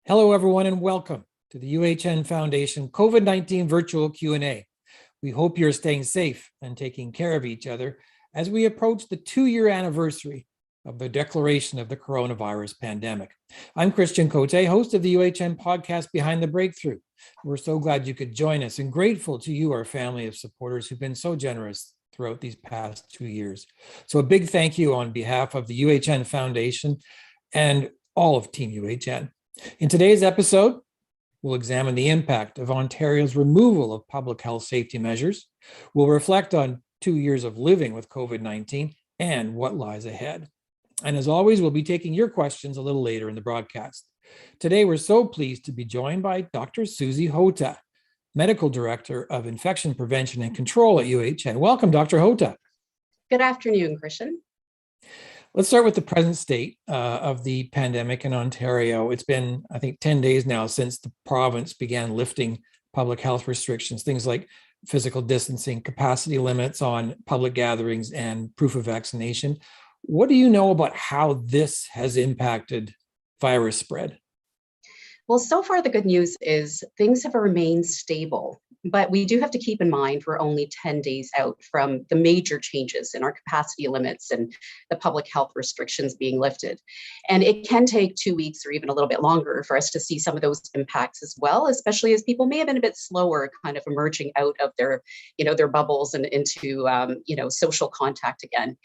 Hello, everyone, and welcome to the UHN Foundation COVID-19 virtual Q&A. We hope you're staying safe and taking care of each other as we approach the 2-year anniversary of the declaration of the coronavirus pandemic. I'm Christian Coté, host of the UHN podcast Behind the Breakthrough. We're so glad you could join us and grateful to you, our family of supporters who've been so generous throughout these past 2 years. So a big thank you on behalf of the UHN Foundation and all of Team UHN. In today's episode, we'll examine the impact of Ontario's removal of public health safety measures. We'll reflect on 2 years of living with COVID-19 and what lies ahead. And as always, we'll be taking your questions a little later in the broadcast. Today, we're so pleased to be joined by Dr. Susy Hota, Medical Director of Infection Prevention and Control at UHN. Welcome, Dr. Hota. Good afternoon, Christian. Let's start with the present state of the pandemic in Ontario. It's been, I think, 10 days now since the province began lifting public health restrictions, things like physical distancing, capacity limits on public gatherings, and proof of vaccination. What do you know about how this has impacted virus spread? Well, so far the good news is things have remained stable, but we do have to keep in mind we're only 10 days out from the major changes in our capacity limits and the public health restrictions being lifted. And it can take 2 weeks or even a little bit longer for us to see some of those impacts as well, especially as people may have been a bit slower kind of emerging out of their bubbles and into, social contact again.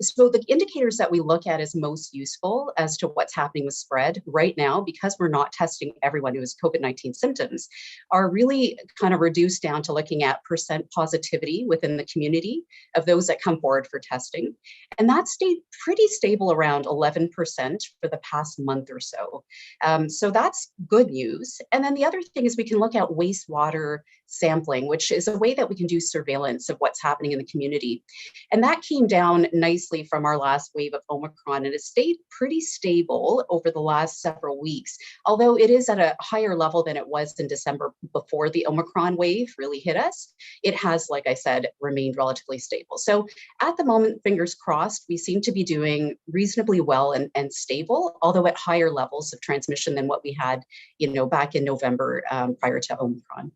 So the indicators that we look at as most useful as to what's happening with spread right now, because we're not testing everyone who has COVID-19 symptoms, are really kind of reduced down to looking at percent positivity within the community of those that come forward for testing. And that stayed pretty stable around 11% for the past month or so. So that's good news. And then the other thing is we can look at wastewater sampling, which is a way that we can do surveillance of what's happening in the community. And that came down nicely from our last wave of Omicron, and it stayed pretty stable over the last several weeks, although it is at a higher level than it was in December before the Omicron wave really hit us. It has, like I said, remained relatively stable. So at the moment, fingers crossed, we seem to be doing reasonably well and stable, although at higher levels of transmission than what we had, back in November prior to Omicron.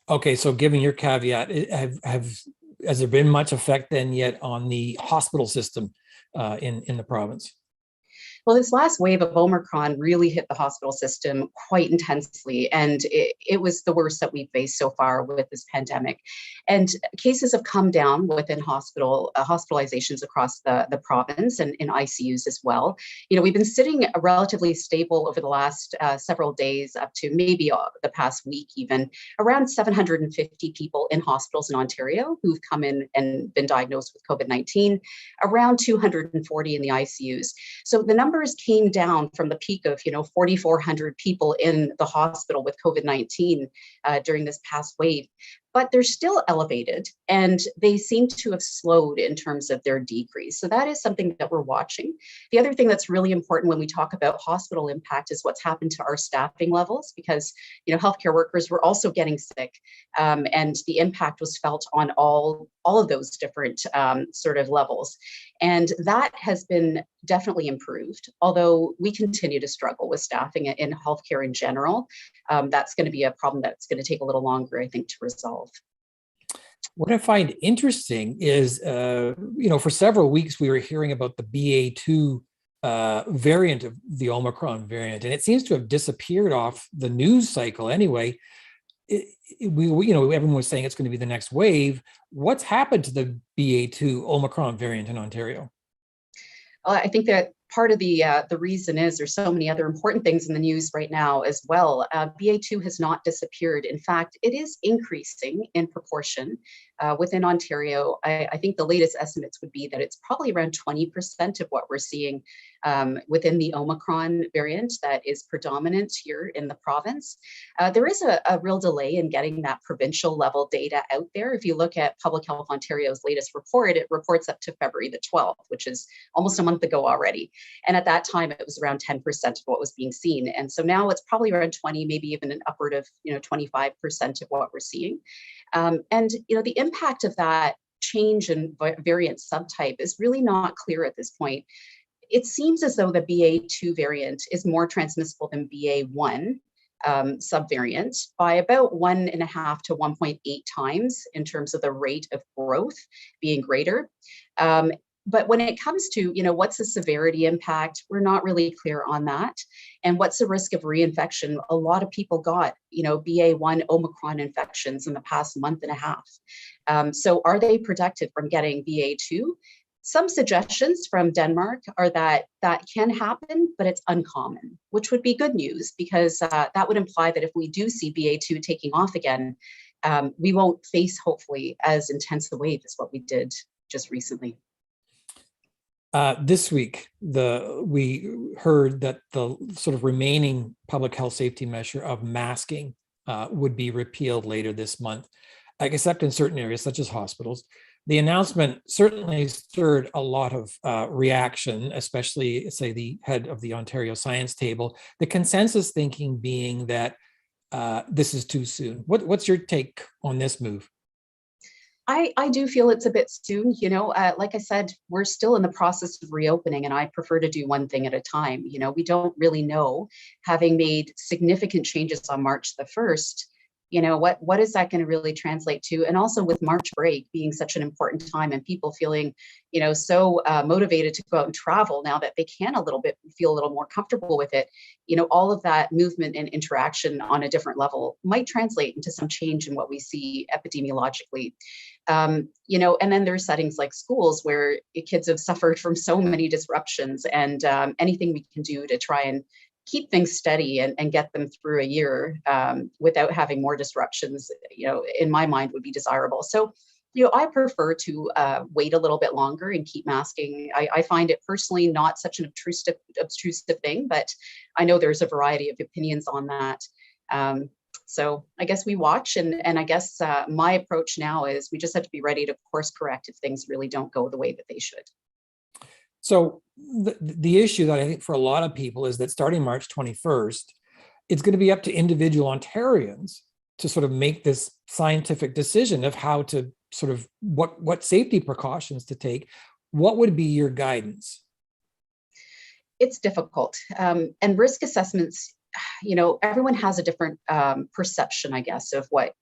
Okay, so given your caveat, has there been much effect then yet on the hospital system in the province? Well, this last wave of Omicron really hit the hospital system quite intensely, and it was the worst that we've faced so far with this pandemic. And cases have come down within hospitalizations across the province and in ICUs as well. We've been sitting relatively stable over the last several days, up to maybe the past week even, around 750 people in hospitals in Ontario who've come in and been diagnosed with COVID-19, around 240 in the ICUs. So the numbers came down from the peak of 4,400 people in the hospital with COVID-19 during this past wave, but they're still elevated and they seem to have slowed in terms of their decrease. So that is something that we're watching. The other thing that's really important when we talk about hospital impact is what's happened to our staffing levels, because healthcare workers were also getting sick, and the impact was felt on all of those different sort of levels. And that has been definitely improved, although we continue to struggle with staffing in healthcare in general. That's going to be a problem that's going to take a little longer, I think, to resolve. What I find interesting is, for several weeks we were hearing about the BA2 variant of the Omicron variant, and it seems to have disappeared off the news cycle anyway. Everyone was saying it's going to be the next wave. What's happened to the BA2 Omicron variant in Ontario? I think that part of the reason is there's so many other important things in the news right now as well. BA2 has not disappeared. In fact, it is increasing in proportion within Ontario. I think the latest estimates would be that it's probably around 20% of what we're seeing within the Omicron variant that is predominant here in the province. There is a real delay in getting that provincial level data out there. If you look at Public Health Ontario's latest report, it reports up to February the 12th, which is almost a month ago already. And at that time, it was around 10% of what was being seen. And so now it's probably around 20, maybe even an upward of 25% of what we're seeing. The impact of that change in variant subtype is really not clear at this point. It seems as though the BA2 variant is more transmissible than BA1 subvariant by about 1.5 to 1.8 times in terms of the rate of growth being greater. But when it comes to, what's the severity impact, we're not really clear on that. And what's the risk of reinfection? A lot of people got, BA1 Omicron infections in the past month and a half. So are they protected from getting BA2? Some suggestions from Denmark are that that can happen, but it's uncommon, which would be good news because that would imply that if we do see BA2 taking off again, we won't face, hopefully, as intense a wave as what we did just recently. This week, we heard that the sort of remaining public health safety measure of masking would be repealed later this month, except in certain areas such as hospitals. The announcement certainly stirred a lot of reaction, especially, say, the head of the Ontario Science Table. The consensus thinking being that this is too soon. What's your take on this move? I do feel it's a bit soon. Like I said, we're still in the process of reopening, and I prefer to do one thing at a time. We don't really know, having made significant changes on March the 1st, what is that going to really translate to? And also with March break being such an important time and people feeling, so motivated to go out and travel now that they can feel a little more comfortable with it, all of that movement and interaction on a different level might translate into some change in what we see epidemiologically. And then there's settings like schools where kids have suffered from so many disruptions, and anything we can do to try and keep things steady and get them through a year without having more disruptions, in my mind would be desirable. So, I prefer to wait a little bit longer and keep masking. I find it personally not such an obtrusive thing, but I know there's a variety of opinions on that. So I guess we watch, and I guess my approach now is we just have to be ready to course correct if things really don't go the way that they should. So the issue that I think for a lot of people is that starting March 21st, it's going to be up to individual Ontarians to sort of make this scientific decision of how to sort of what safety precautions to take. What would be your guidance? It's difficult. And risk assessments, everyone has a different perception, I guess, of what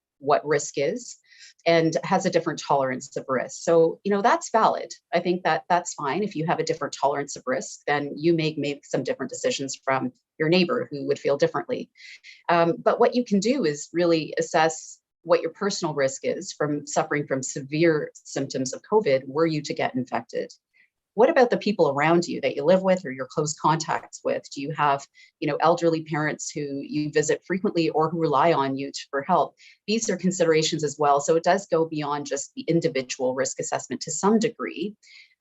risk is, and has a different tolerance of risk. So, that's valid. I think that that's fine. If you have a different tolerance of risk, then you may make some different decisions from your neighbor who would feel differently. But what you can do is really assess what your personal risk is from suffering from severe symptoms of COVID were you to get infected. What about the people around you that you live with or your close contacts with? Do you have, elderly parents who you visit frequently or who rely on you for help? These are considerations as well. So it does go beyond just the individual risk assessment to some degree,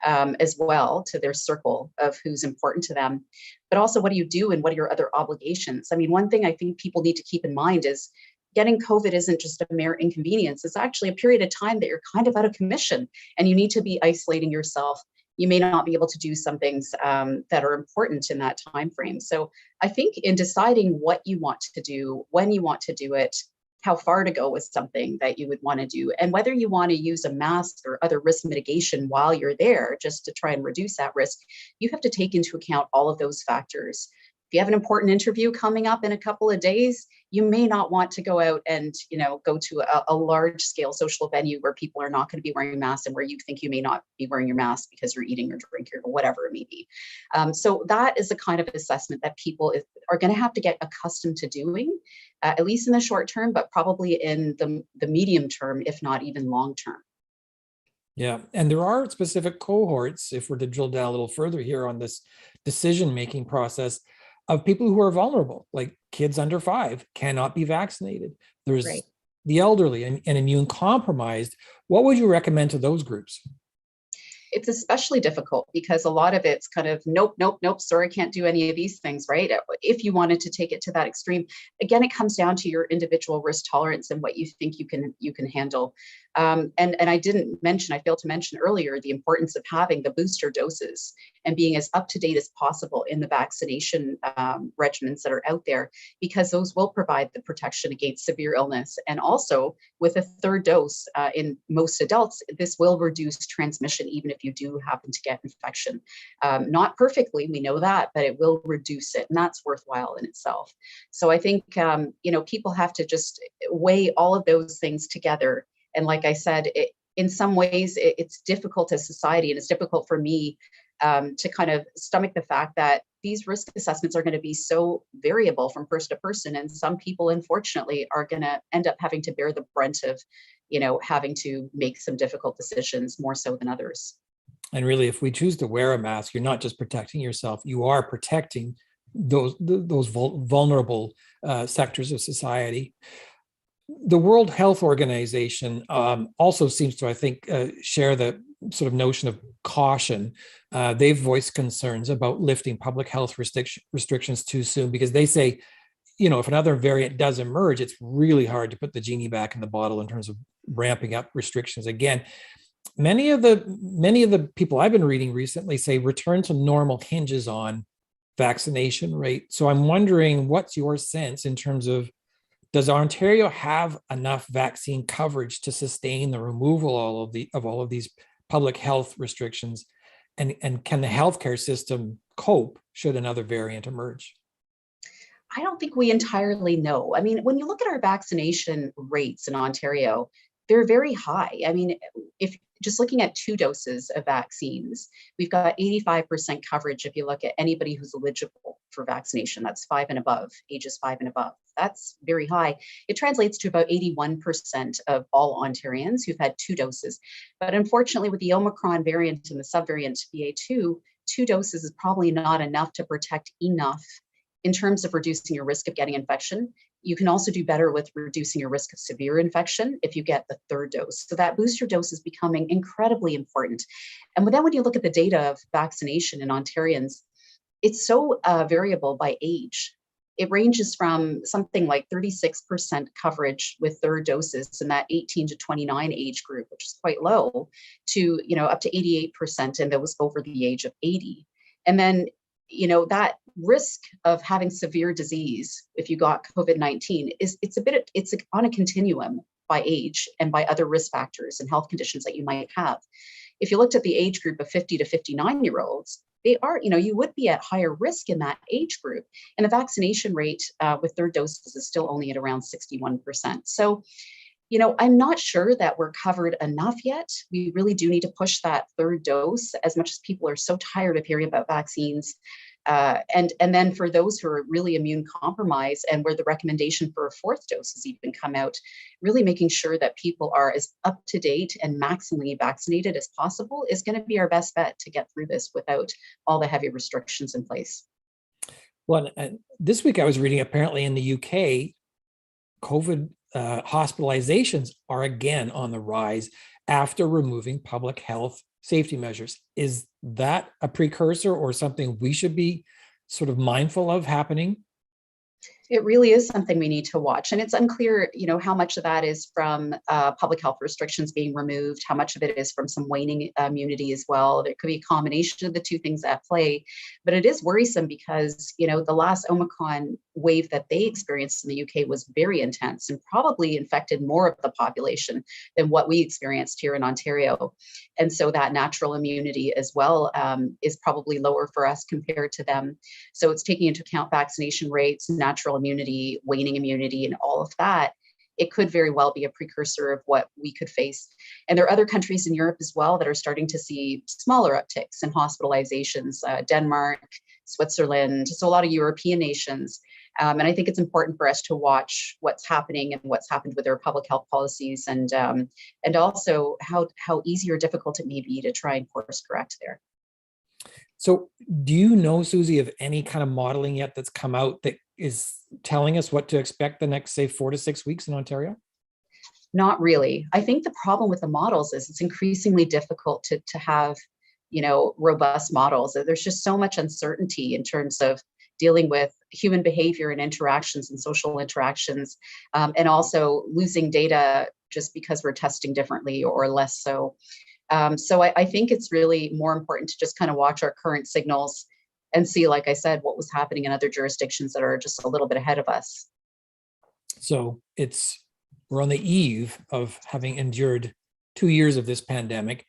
as well, to their circle of who's important to them. But also, what do you do and what are your other obligations? I mean, one thing I think people need to keep in mind is getting COVID isn't just a mere inconvenience. It's actually a period of time that you're kind of out of commission and you need to be isolating yourself. You may not be able to do some things that are important in that time frame. So I think in deciding what you want to do, when you want to do it, how far to go with something that you would want to do, and whether you want to use a mask or other risk mitigation while you're there just to try and reduce that risk, you have to take into account all of those factors. If you have an important interview coming up in a couple of days, you may not want to go out and, go to a large scale social venue where people are not going to be wearing masks and where you think you may not be wearing your mask because you're eating or drinking or whatever it may be. So that is the kind of assessment that people are going to have to get accustomed to doing, at least in the short term, but probably in the medium term, if not even long term. Yeah, and there are specific cohorts, if we're to drill down a little further here on this decision-making process, of people who are vulnerable, like kids under 5 cannot be vaccinated. There's Right. the elderly and immune compromised. What would you recommend to those groups? It's especially difficult because a lot of it's kind of nope, sorry, I can't do any of these things, right? If you wanted to take it to that extreme, again, it comes down to your individual risk tolerance and what you think you can handle. And I failed to mention earlier the importance of having the booster doses and being as up to date as possible in the vaccination regimens that are out there, because those will provide the protection against severe illness. And also with a third dose in most adults, this will reduce transmission, even if if you do happen to get infection. Not perfectly, we know that, but it will reduce it, and that's worthwhile in itself. So I think, people have to just weigh all of those things together. And like I said, in some ways, it's difficult as society, and it's difficult for me to kind of stomach the fact that these risk assessments are going to be so variable from person to person. And some people, unfortunately, are going to end up having to bear the brunt of, having to make some difficult decisions more so than others. And really, if we choose to wear a mask, you're not just protecting yourself, you are protecting those vulnerable sectors of society. The World Health Organization also seems to, I think, share the sort of notion of caution. They've voiced concerns about lifting public health restrictions too soon, because they say, if another variant does emerge, it's really hard to put the genie back in the bottle in terms of ramping up restrictions again. Many of the people I've been reading recently say return to normal hinges on vaccination rate. So I'm wondering, what's your sense in terms of, does Ontario have enough vaccine coverage to sustain the removal of all of these public health restrictions? And can the healthcare system cope should another variant emerge? I don't think we entirely know. I mean, when you look at our vaccination rates in Ontario, they're very high. I mean, if just looking at 2 doses of vaccines, we've got 85% coverage if you look at anybody who's eligible for vaccination. That's 5 and above, ages 5 and above. That's very high. It translates to about 81% of all Ontarians who've had 2 doses. But unfortunately, with the Omicron variant and the subvariant BA2, 2 doses is probably not enough to protect enough in terms of reducing your risk of getting infection. You can also do better with reducing your risk of severe infection if you get the 3rd dose. So that booster dose is becoming incredibly important. And then when you look at the data of vaccination in Ontarians, it's so variable by age. It ranges from something like 36% coverage with 3rd doses in that 18 to 29 age group, which is quite low, to up to 88% in those over the age of 80. And then that risk of having severe disease if you got COVID-19 it's on a continuum by age and by other risk factors and health conditions that you might have. If you looked at the age group of 50 to 59-year-olds, they are, you would be at higher risk in that age group. And the vaccination rate with 3rd doses is still only at around 61%. So, I'm not sure that we're covered enough yet. We really do need to push that 3rd dose, as much as people are so tired of hearing about vaccines. And then for those who are really immune compromised and where the recommendation for a 4th dose has even come out, really making sure that people are as up to date and maximally vaccinated as possible is going to be our best bet to get through this without all the heavy restrictions in place. Well, this week I was reading, apparently in the UK, COVID hospitalizations are again on the rise after removing public health safety measures. Is that a precursor or something we should be sort of mindful of happening? It really is something we need to watch. And it's unclear, how much of that is from public health restrictions being removed, how much of it is from some waning immunity as well. There could be a combination of the 2 things at play. But it is worrisome because, the last Omicron wave that they experienced in the UK was very intense and probably infected more of the population than what we experienced here in Ontario. And so that natural immunity as well is probably lower for us compared to them. So it's taking into account vaccination rates, natural immunity, waning immunity, and all of that. It could very well be a precursor of what we could face. And there are other countries in Europe as well that are starting to see smaller upticks in hospitalizations, Denmark, Switzerland, so a lot of European nations. And I think it's important for us to watch what's happening and what's happened with their public health policies, and also how easy or difficult it may be to try and course correct there. So do you know, Susy, of any kind of modeling yet that's come out that is telling us what to expect the next, say, 4 to 6 weeks in Ontario? Not really. I think the problem with the models is it's increasingly difficult to have, robust models. There's just so much uncertainty in terms of dealing with human behavior and interactions and social interactions, and also losing data just because we're testing differently or less so. So I think it's really more important to just kind of watch our current signals and see, like I said, what was happening in other jurisdictions that are just a little bit ahead of us. So we're on the eve of having endured 2 years of this pandemic.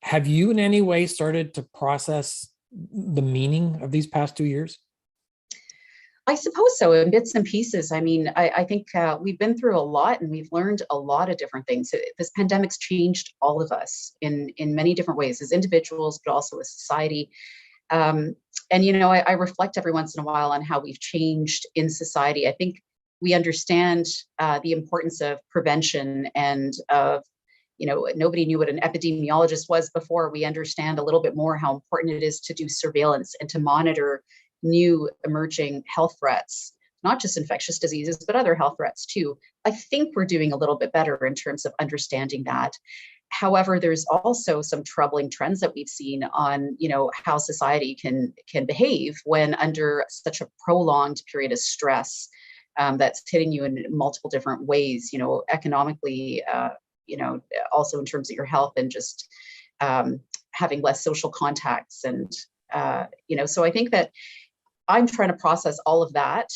Have you in any way started to process the meaning of these past 2 years? I suppose so, in bits and pieces. I mean, I think we've been through a lot and we've learned a lot of different things. This pandemic's changed all of us in many different ways as individuals, but also as society. Um, and, I reflect every once in a while on how we've changed in society. I think we understand the importance of prevention and of, nobody knew what an epidemiologist was before. We understand a little bit more how important it is to do surveillance and to monitor new emerging health threats, not just infectious diseases, but other health threats too. I think we're doing a little bit better in terms of understanding that. However, there's also some troubling trends that we've seen on, how society can behave when under such a prolonged period of stress that's hitting you in multiple different ways, economically, also in terms of your health and just having less social contacts. And, so I think that I'm trying to process all of that,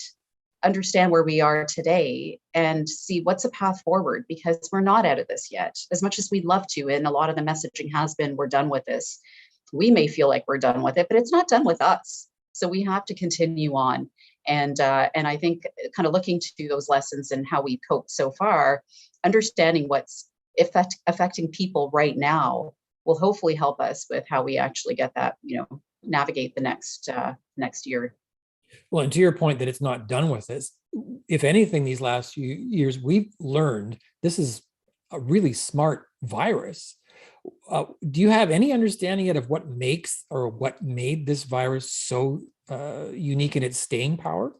understand where we are today, and see what's a path forward, because we're not out of this yet. As much as we'd love to, and a lot of the messaging has been, we're done with this. We may feel like we're done with it, but it's not done with us. So we have to continue on. And I think kind of looking to those lessons and how we've coped so far, understanding what's affecting people right now will hopefully help us with how we actually get that, navigate the next year. Well, and to your point that it's not done with this, if anything, these last few years, we've learned this is a really smart virus. Do you have any understanding yet of what makes or what made this virus so unique in its staying power?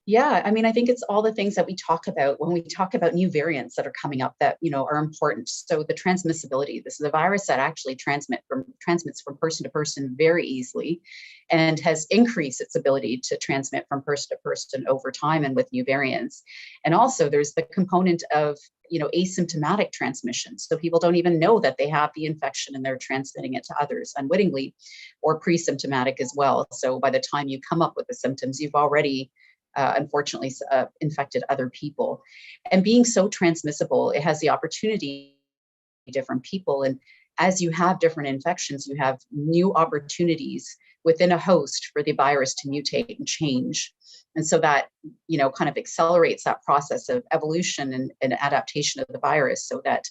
Yeah, I mean, I think it's all the things that we talk about when we talk about new variants that are coming up that, are important. So the transmissibility, this is a virus that actually transmits from person to person very easily and has increased its ability to transmit from person to person over time and with new variants. And also there's the component of, asymptomatic transmission. So people don't even know that they have the infection and they're transmitting it to others unwittingly, or pre-symptomatic as well. So by the time you come up with the symptoms, you've already unfortunately infected other people. And being so transmissible, it has the opportunity to different people. And as you have different infections, you have new opportunities within a host for the virus to mutate and change. And so that, kind of accelerates that process of evolution and adaptation of the virus, so that,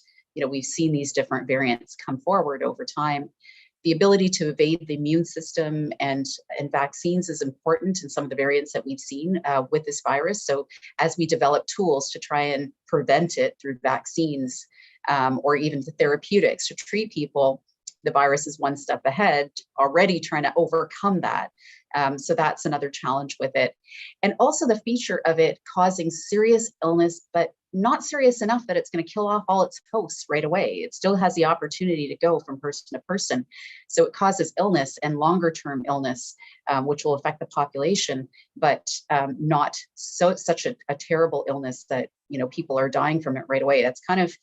we've seen these different variants come forward over time. The ability to evade the immune system and vaccines is important in some of the variants that we've seen with this virus. So as we develop tools to try and prevent it through vaccines or even the therapeutics to treat people, the virus is one step ahead, already trying to overcome that. So that's another challenge with it. And also the feature of it causing serious illness, but not serious enough that it's going to kill off all its hosts right away. It still has the opportunity to go from person to person. So it causes illness and longer term illness, which will affect the population, but not such a terrible illness that, people are dying from it right away. That's kind of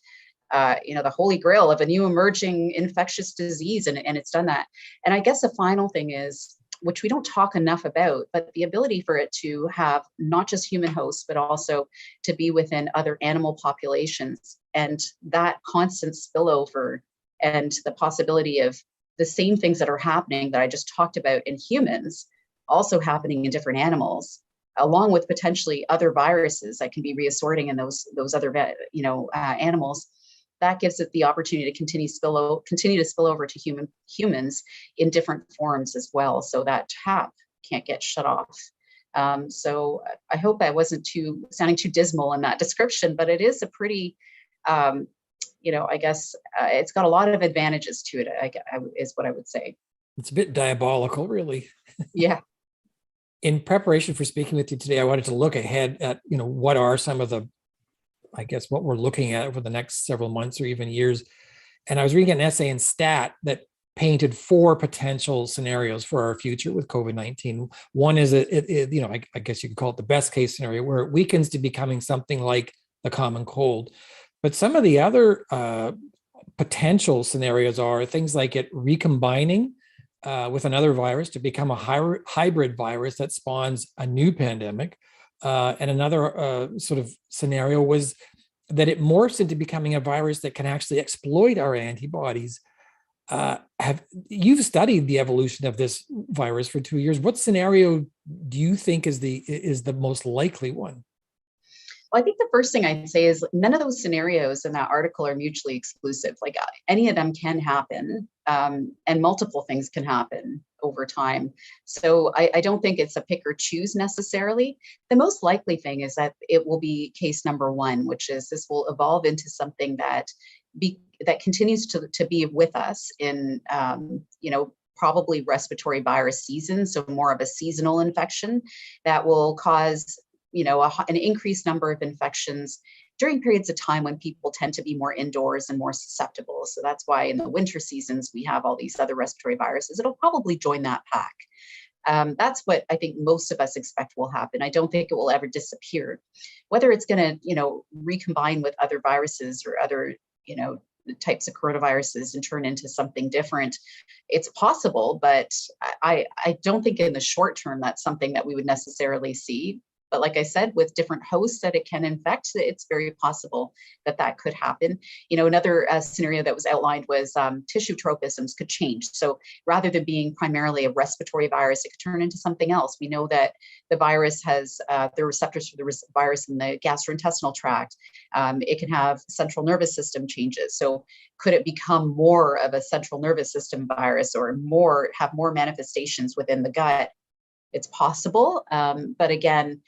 the holy grail of a new emerging infectious disease, and it's done that. And I guess the final thing is, which we don't talk enough about, but the ability for it to have not just human hosts, but also to be within other animal populations, and that constant spillover and the possibility of the same things that are happening that I just talked about in humans also happening in different animals, along with potentially other viruses that can be reassorting in those other animals. That gives it the opportunity to continue to spill over to humans in different forms as well. So that tap can't get shut off. So I hope I wasn't sounding too dismal in that description, but it is a pretty, I guess it's got a lot of advantages to it, is what I would say. It's a bit diabolical, really. Yeah. In preparation for speaking with you today, I wanted to look ahead at, what are some of the, I guess, what we're looking at over the next several months or even years. And I was reading an essay in Stat that painted 4 potential scenarios for our future with COVID-19. One is, I guess you could call it the best case scenario, where it weakens to becoming something like the common cold. But some of the other potential scenarios are things like it recombining with another virus to become a hybrid virus that spawns a new pandemic. And another sort of scenario was that it morphs into becoming a virus that can actually exploit our antibodies Have you've studied the evolution of this virus for 2 years? What scenario do you think is the most likely one? Well, I think the first thing I'd say is none of those scenarios in that article are mutually exclusive. Like any of them can happen, and multiple things can happen over time. So I don't think it's a pick or choose necessarily. The most likely thing is that it will be case number one, which is this will evolve into something that continues to be with us in, probably respiratory virus season, so more of a seasonal infection that will cause an increased number of infections during periods of time when people tend to be more indoors and more susceptible. So that's why in the winter seasons, we have all these other respiratory viruses. It'll probably join that pack. That's what I think most of us expect will happen. I don't think it will ever disappear. Whether it's going to, recombine with other viruses or other, types of coronaviruses and turn into something different, it's possible, but I don't think in the short term that's something that we would necessarily see. But like I said, with different hosts that it can infect, it's very possible that that could happen. Another scenario that was outlined was tissue tropisms could change. So rather than being primarily a respiratory virus, it could turn into something else. We know that the virus has the receptors for the virus in the gastrointestinal tract. It can have central nervous system changes. So could it become more of a central nervous system virus or have more manifestations within the gut? It's possible. But again,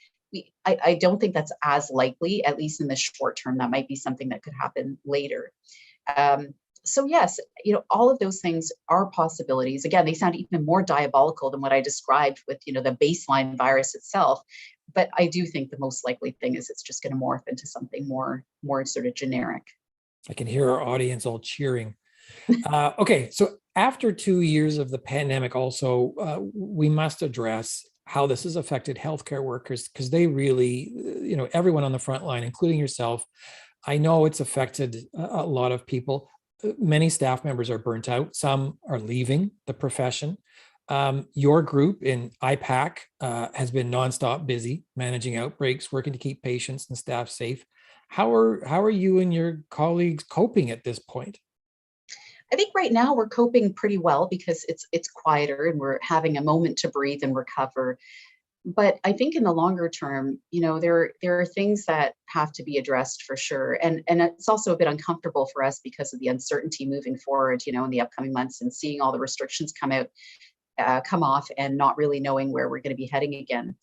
I don't think that's as likely, at least in the short term. That might be something that could happen later. So yes, all of those things are possibilities. Again, they sound even more diabolical than what I described with, the baseline virus itself. But I do think the most likely thing is it's just going to morph into something more sort of generic. I can hear our audience all cheering. Okay, so after 2 years of the pandemic, also, we must address how this has affected healthcare workers, because they really, everyone on the front line, including yourself, I know it's affected a lot of people. Many staff members are burnt out. Some are leaving the profession. Your group in IPAC has been nonstop busy managing outbreaks, working to keep patients and staff safe. How are you and your colleagues coping at this point? I think right now we're coping pretty well because it's quieter and we're having a moment to breathe and recover. But I think in the longer term, there are things that have to be addressed for sure. And it's also a bit uncomfortable for us because of the uncertainty moving forward, in the upcoming months and seeing all the restrictions come off and not really knowing where we're going to be heading again.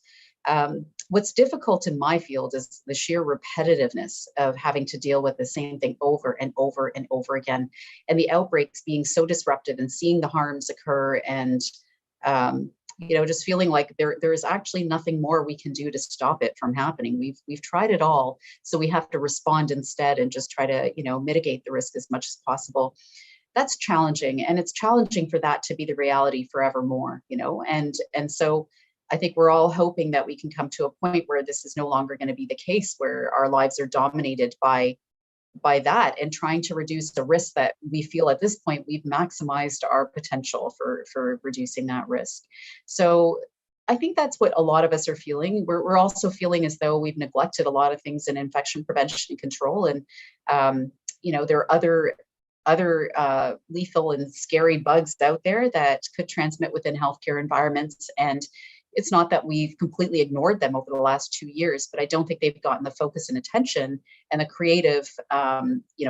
What's difficult in my field is the sheer repetitiveness of having to deal with the same thing over and over and over again, and the outbreaks being so disruptive and seeing the harms occur and, just feeling like there is actually nothing more we can do to stop it from happening. We've tried it all, so we have to respond instead and just try to, mitigate the risk as much as possible. That's challenging, and it's challenging for that to be the reality forevermore, and so I think we're all hoping that we can come to a point where this is no longer going to be the case, where our lives are dominated by that, and trying to reduce the risk that we feel at this point we've maximized our potential for reducing that risk. So I think that's what a lot of us are feeling. We're also feeling as though we've neglected a lot of things in infection prevention and control, and there are other lethal and scary bugs out there that could transmit within healthcare environments. And it's not that we've completely ignored them over the last 2 years, but I don't think they've gotten the focus and attention and the creative,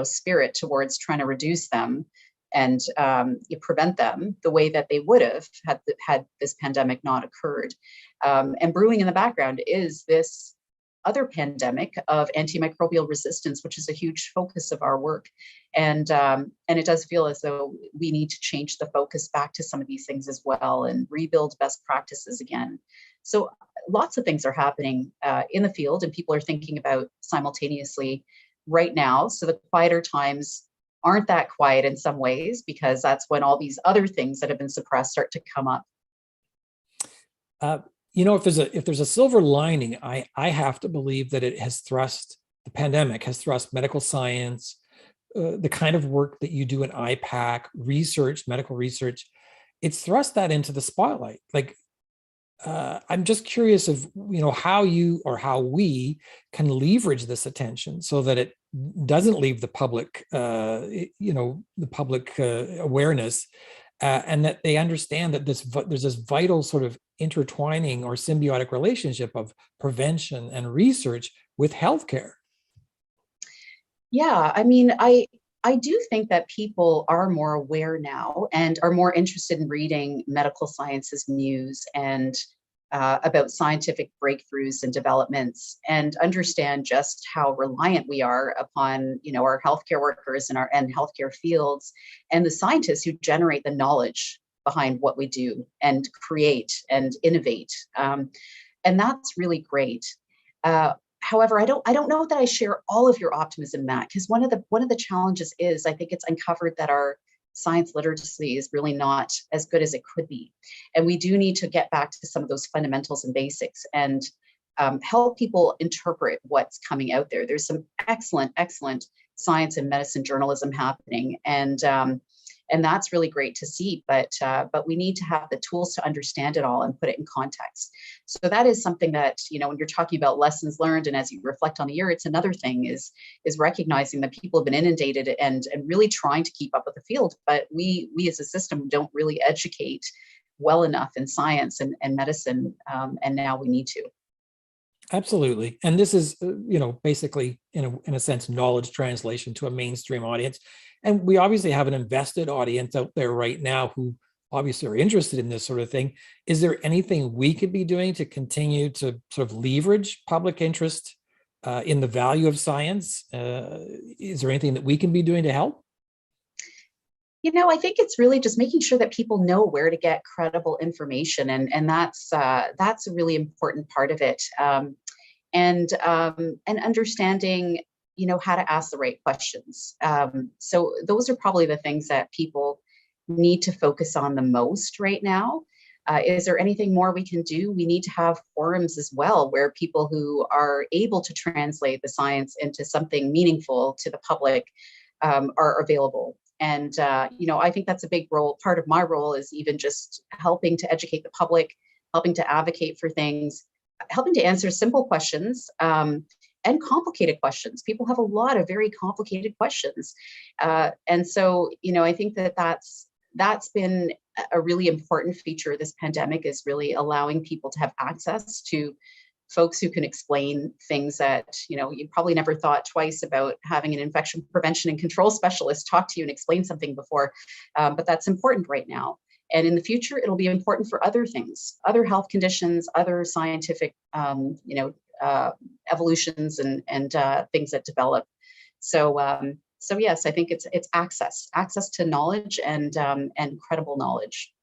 spirit towards trying to reduce them and prevent them the way that they would have had this pandemic not occurred. And brewing in the background is this other pandemic of antimicrobial resistance, which is a huge focus of our work. And it does feel as though we need to change the focus back to some of these things as well and rebuild best practices again. So lots of things are happening in the field, and people are thinking about simultaneously right now. So the quieter times aren't that quiet in some ways, because that's when all these other things that have been suppressed start to come up. If there's a silver lining, I have to believe that the pandemic has thrust medical science, the kind of work that you do in IPAC, medical research, it's thrust that into the spotlight. Like, I'm just curious of, how you or how we can leverage this attention so that doesn't leave the public, awareness, and that they understand that there's this vital sort of intertwining or symbiotic relationship of prevention and research with healthcare. Yeah, I mean, I do think that people are more aware now and are more interested in reading medical sciences news and about scientific breakthroughs and developments, and understand just how reliant we are upon, our healthcare workers and healthcare fields and the scientists who generate the knowledge behind what we do and create and innovate. And that's really great. However, I don't know that I share all of your optimism, Matt, because one of the challenges is I think it's uncovered that our science literacy is really not as good as it could be, and we do need to get back to some of those fundamentals and basics and help people interpret what's coming out there. There's some excellent science and medicine journalism happening, and that's really great to see. But we need to have the tools to understand it all and put it in context. So that is something that, when you're talking about lessons learned, and as you reflect on the year, it's another thing is recognizing that people have been inundated and really trying to keep up with the field. But we as a system don't really educate well enough in science and medicine, and now we need to. Absolutely. And this is, basically, in a sense, knowledge translation to a mainstream audience. And we obviously have an invested audience out there right now who obviously are interested in this sort of thing. Is there anything we could be doing to continue to sort of leverage public interest in the value of science? Is there anything that we can be doing to help? I think it's really just making sure that people know where to get credible information, and that's a really important part of it. And understanding, how to ask the right questions. So those are probably the things that people need to focus on the most right now. Is there anything more we can do? We need to have forums as well where people who are able to translate the science into something meaningful to the public are available. And, I think that's a big role. Part of my role is even just helping to educate the public, helping to advocate for things, helping to answer simple questions and complicated questions. People have a lot of very complicated questions. And so, I think that's been a really important feature of this pandemic, is really allowing people to have access to folks who can explain things that, you probably never thought twice about having an infection prevention and control specialist talk to you and explain something before. But that's important right now. And in the future, it'll be important for other things, other health conditions, other scientific, evolutions and things that develop. So yes, I think it's access to knowledge and credible knowledge.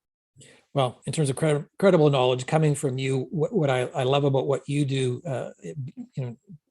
Well, in terms of credible knowledge coming from you, what I love about what you do,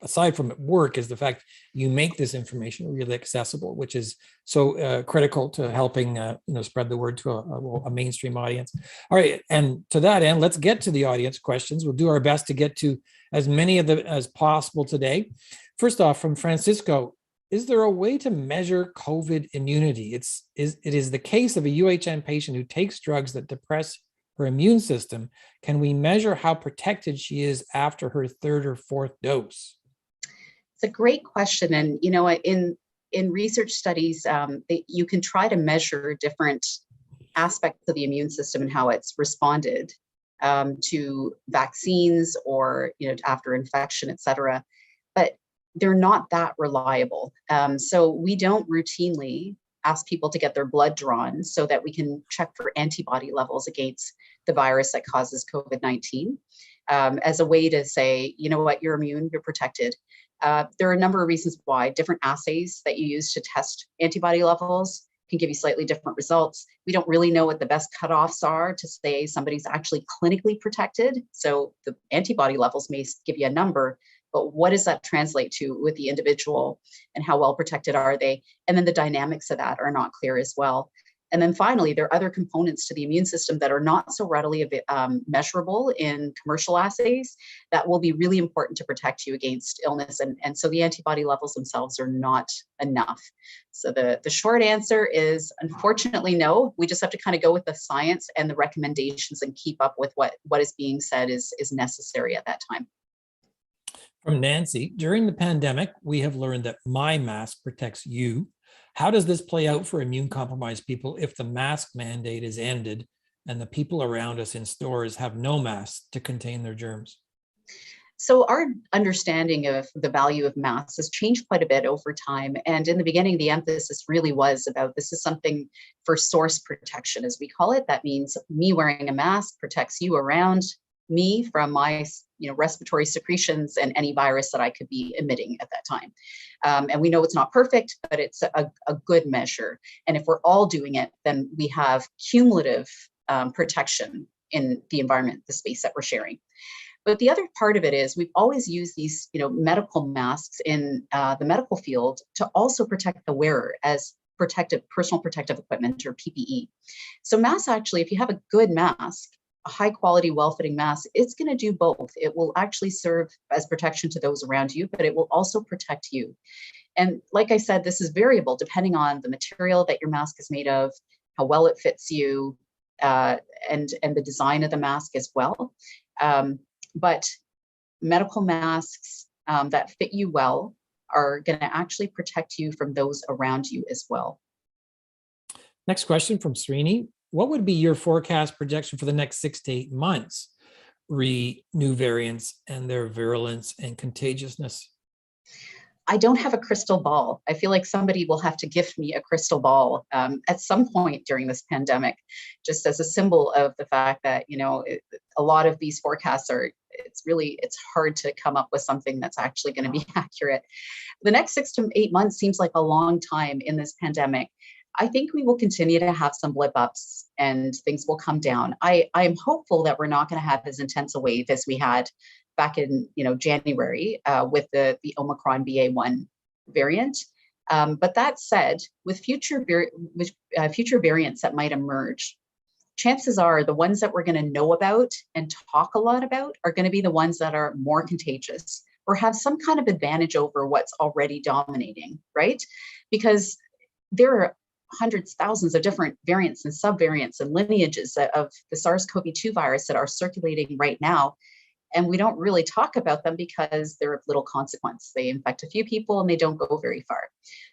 aside from work, is the fact you make this information really accessible, which is so critical to helping spread the word to a mainstream audience. All right, and to that end, let's get to the audience questions. We'll do our best to get to as many of them as possible today. First off, from Francisco, is there a way to measure COVID immunity? It is the case of a UHN patient who takes drugs that depress her immune system. Can we measure how protected she is after her third or fourth dose? It's a great question. And, in research studies, you can try to measure different aspects of the immune system and how it's responded to vaccines or, after infection, et cetera. But they're not that reliable. So we don't routinely ask people to get their blood drawn so that we can check for antibody levels against the virus that causes COVID-19 as a way to say, you're immune, you're protected. There are a number of reasons why. Different assays that you use to test antibody levels can give you slightly different results. We don't really know what the best cutoffs are to say somebody's actually clinically protected. So the antibody levels may give you a number, but what does that translate to with the individual and how well protected are they? And then the dynamics of that are not clear as well. And then finally, there are other components to the immune system that are not so readily measurable in commercial assays that will be really important to protect you against illness. And so the antibody levels themselves are not enough. So the short answer is, unfortunately, no. We just have to kind of go with the science and the recommendations and keep up with what is being said is necessary at that time. From Nancy, during the pandemic, we have learned that my mask protects you. How does this play out for immune compromised people if the mask mandate is ended and the people around us in stores have no masks to contain their germs? So our understanding of the value of masks has changed quite a bit over time. And in the beginning, the emphasis really was about this is something for source protection, as we call it. That means me wearing a mask protects you around me from my respiratory secretions and any virus that I could be emitting at that time. And we know it's not perfect, but it's a good measure. And if we're all doing it, then we have cumulative protection in the environment, the space that we're sharing. But the other part of it is we've always used these, medical masks in the medical field to also protect the wearer as personal protective equipment, or PPE. So masks actually, if you have a good mask, a high quality, well-fitting mask, it's going to do both. It will actually serve as protection to those around you, but it will also protect you. And like I said, this is variable depending on the material that your mask is made of, how well it fits you, and the design of the mask as well. But medical masks that fit you well are going to actually protect you from those around you as well. Next question from Srini. What would be your forecast projection for the next 6 to 8 months, new variants and their virulence and contagiousness? I don't have a crystal ball. I feel like somebody will have to gift me a crystal ball at some point during this pandemic, just as a symbol of the fact that, a lot of these forecasts it's hard to come up with something that's actually going to be accurate. The next 6 to 8 months seems like a long time in this pandemic. I think we will continue to have some blip ups and things will come down. I'm hopeful that we're not going to have as intense a wave as we had back in January with the Omicron BA.1 variant. But that said, with future variants that might emerge, chances are the ones that we're going to know about and talk a lot about are going to be the ones that are more contagious or have some kind of advantage over what's already dominating, right? Because there are hundreds, thousands of different variants and subvariants and lineages of the SARS-CoV-2 virus that are circulating right now. And we don't really talk about them because they're of little consequence. They infect a few people and they don't go very far.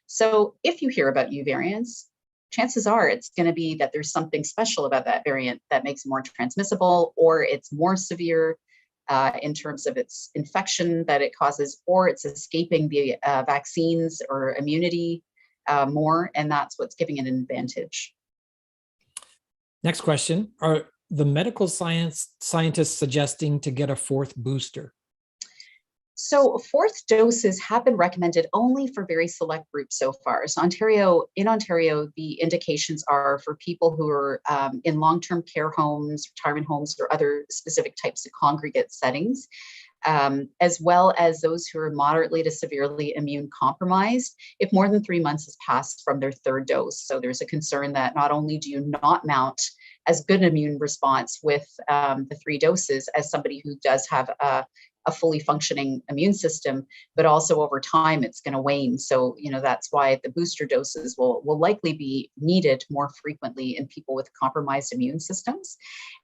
So if you hear about new variants, chances are it's going to be that there's something special about that variant that makes it more transmissible, or it's more severe in terms of its infection that it causes, or it's escaping the vaccines or immunity more, and that's what's giving it an advantage. Next question. Are the medical scientists suggesting to get a 4th booster? So 4th doses have been recommended only for very select groups so far. So in Ontario, the indications are for people who are in long-term care homes, retirement homes, or other specific types of congregate settings, as well as those who are moderately to severely immune compromised if more than 3 months has passed from their 3rd dose. So there's a concern that not only do you not mount as good an immune response with the 3 doses as somebody who does have a fully functioning immune system, but also over time it's going to wane. So, that's why the booster doses will likely be needed more frequently in people with compromised immune systems.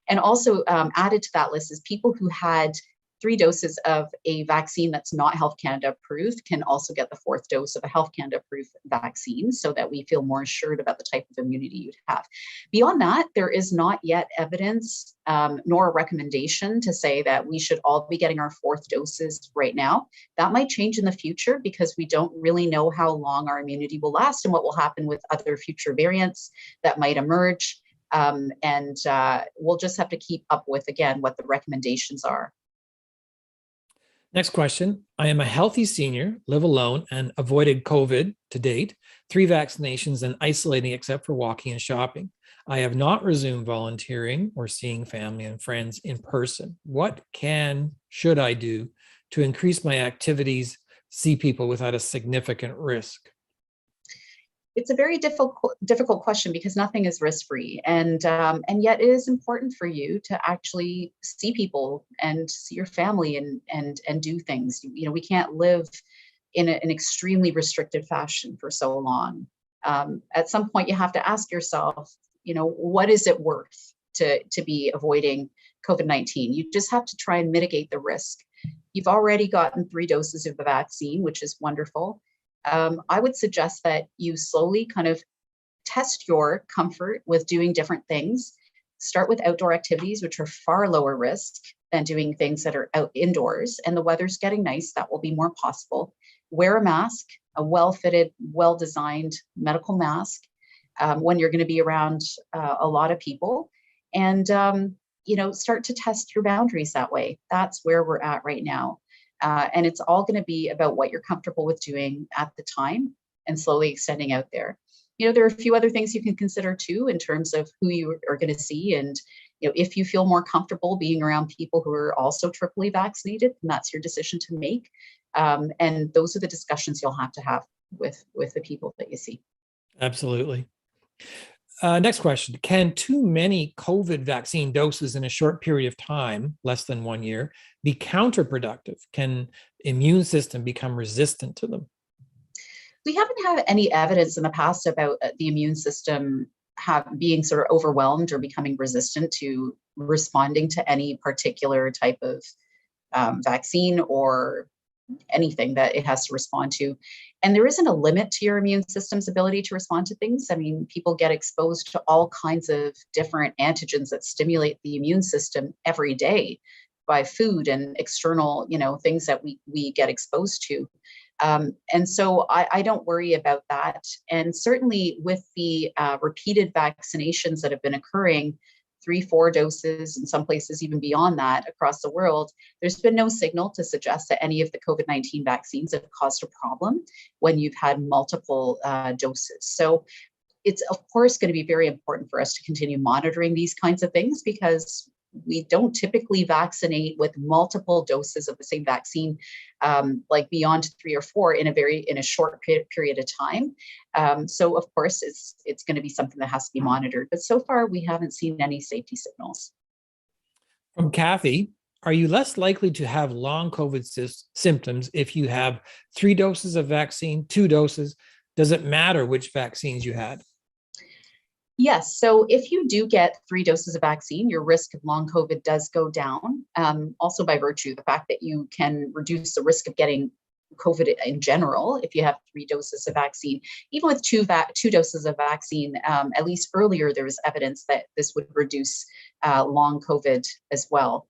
And also added to that list is people who had 3 doses of a vaccine that's not Health Canada approved can also get the 4th dose of a Health Canada approved vaccine so that we feel more assured about the type of immunity you'd have. Beyond that, there is not yet evidence nor a recommendation to say that we should all be getting our 4th doses right now. That might change in the future because we don't really know how long our immunity will last and what will happen with other future variants that might emerge. And we'll just have to keep up with, again, what the recommendations are. Next question. I am a healthy senior, live alone, and avoided COVID to date, 3 vaccinations and isolating except for walking and shopping. I have not resumed volunteering or seeing family and friends in person. What should I do to increase my activities, see people without a significant risk? It's a very difficult question because nothing is risk-free, and yet it is important for you to actually see people and see your family and do things. We can't live in an extremely restricted fashion for so long. At some point, you have to ask yourself, what is it worth to be avoiding COVID-19? You just have to try and mitigate the risk. you've already gotten 3 doses of the vaccine, which is wonderful. I would suggest that you slowly kind of test your comfort with doing different things. Start with outdoor activities, which are far lower risk than doing things that are out indoors. And the weather's getting nice, that will be more possible. Wear a mask, a well-fitted, well-designed medical mask when you're going to be around a lot of people. And, start to test your boundaries that way. That's where we're at right now. And it's all going to be about what you're comfortable with doing at the time and slowly extending out there. There are a few other things you can consider too in terms of who you are going to see. And, if you feel more comfortable being around people who are also triply vaccinated, then that's your decision to make. And those are the discussions you'll have to have with the people that you see. Absolutely. Next question. Can too many COVID vaccine doses in a short period of time, less than 1 year, be counterproductive? Can immune system become resistant to them? We haven't had any evidence in the past about the immune system being sort of overwhelmed or becoming resistant to responding to any particular type of vaccine or anything that it has to respond to. And there isn't a limit to your immune system's ability to respond to things. I mean, people get exposed to all kinds of different antigens that stimulate the immune system every day by food and external, things that we get exposed to. And so I don't worry about that. And certainly with the repeated vaccinations that have been occurring, 3-4 doses, in some places even beyond that across the world, there's been no signal to suggest that any of the COVID-19 vaccines have caused a problem when you've had multiple doses. So it's of course going to be very important for us to continue monitoring these kinds of things, because we don't typically vaccinate with multiple doses of the same vaccine, like beyond 3 or 4 in a short period of time. So of course, it's going to be something that has to be monitored. But so far, we haven't seen any safety signals. From Kathy, are you less likely to have long COVID symptoms if you have 3 doses of vaccine, 2 doses? Does it matter which vaccines you had? Yes. So if you do get 3 doses of vaccine, your risk of long COVID does go down. Also by virtue of the fact that you can reduce the risk of getting COVID in general if you have 3 doses of vaccine. Even with two doses of vaccine, at least earlier, there was evidence that this would reduce long COVID as well.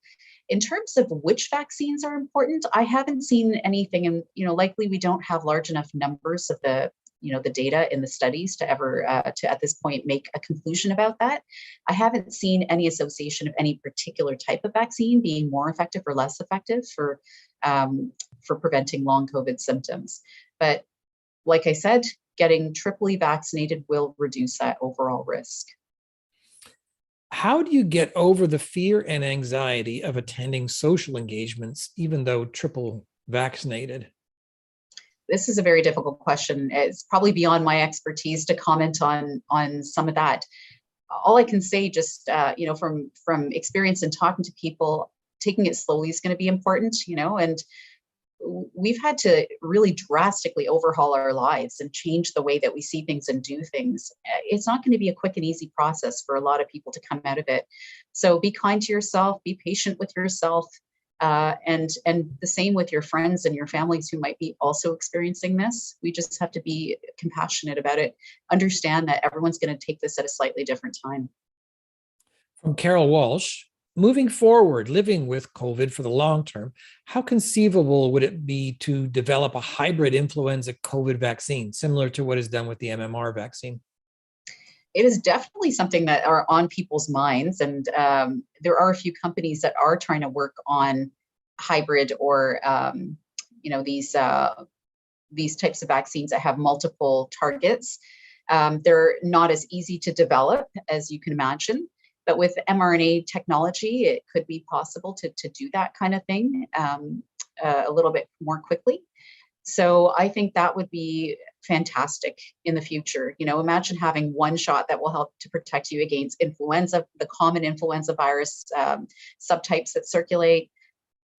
In terms of which vaccines are important, I haven't seen anything, and likely we don't have large enough numbers of the data in the studies to ever to at this point make a conclusion about that. I haven't seen any association of any particular type of vaccine being more effective or less effective for preventing long COVID symptoms. But like I said, getting triply vaccinated will reduce that overall risk. How do you get over the fear and anxiety of attending social engagements, even though triple vaccinated? This is a very difficult question. It's probably beyond my expertise to comment on some of that. All I can say, just from experience and talking to people, taking it slowly is going to be important. And we've had to really drastically overhaul our lives and change the way that we see things and do things. It's not going to be a quick and easy process for a lot of people to come out of it. So be kind to yourself, be patient with yourself. And the same with your friends and your families who might be also experiencing this. We just have to be compassionate about it. Understand that everyone's going to take this at a slightly different time. From Carol Walsh, moving forward, living with COVID for the long term, how conceivable would it be to develop a hybrid influenza COVID vaccine, similar to what is done with the MMR vaccine? It is definitely something that are on people's minds. And there are a few companies that are trying to work on hybrid or, these types of vaccines that have multiple targets. They're not as easy to develop as you can imagine. But with mRNA technology, it could be possible to do that kind of thing a little bit more quickly. So I think that would be fantastic in the future. Imagine having one shot that will help to protect you against influenza, the common influenza virus subtypes that circulate,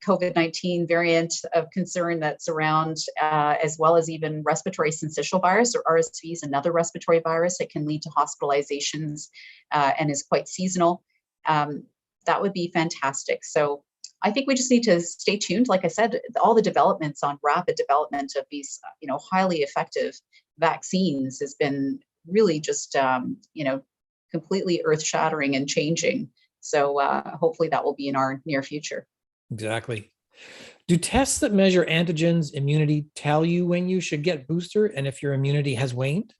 COVID-19 variant of concern that's around, as well as even respiratory syncytial virus, or RSV is another respiratory virus that can lead to hospitalizations and is quite seasonal. That would be fantastic. So I think we just need to stay tuned. Like I said, all the developments on rapid development of these, highly effective vaccines has been really just, completely earth-shattering and changing. So hopefully that will be in our near future. Exactly. Do tests that measure antigens immunity tell you when you should get booster and if your immunity has waned?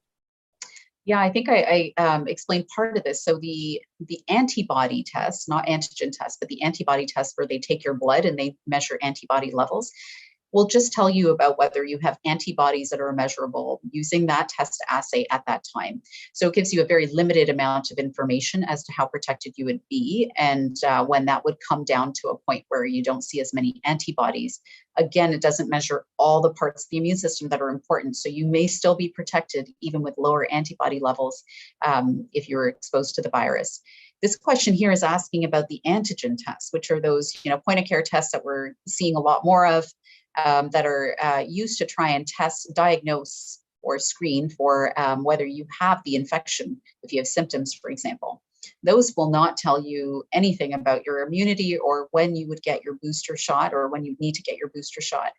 Yeah, I think I explained part of this. So the antibody tests, not antigen tests, but the antibody tests where they take your blood and they measure antibody levels, will just tell you about whether you have antibodies that are measurable using that test assay at that time. So it gives you a very limited amount of information as to how protected you would be, and when that would come down to a point where you don't see as many antibodies. Again, it doesn't measure all the parts of the immune system that are important. So you may still be protected even with lower antibody levels if you're exposed to the virus. This question here is asking about the antigen tests, which are those point of care tests that we're seeing a lot more of, that are used to try and test, diagnose, or screen for whether you have the infection, if you have symptoms, for example. Those will not tell you anything about your immunity or when you would get your booster shot or when you need to get your booster shot.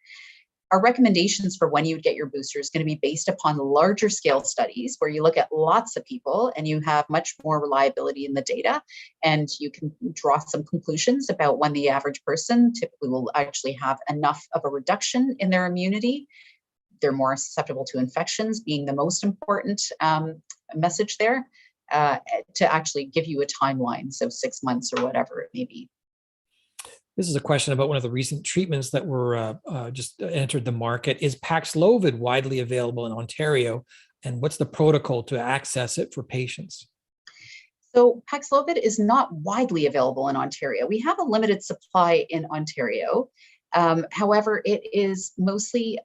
Our recommendations for when you would get your booster is going to be based upon larger scale studies where you look at lots of people and you have much more reliability in the data, and you can draw some conclusions about when the average person typically will actually have enough of a reduction in their immunity. They're more susceptible to infections, being the most important message there, to actually give you a timeline, so 6 months or whatever it may be. This is a question about one of the recent treatments that were just entered the market. Is Paxlovid widely available in Ontario? And what's the protocol to access it for patients? So Paxlovid is not widely available in Ontario. We have a limited supply in Ontario. However, it is mostly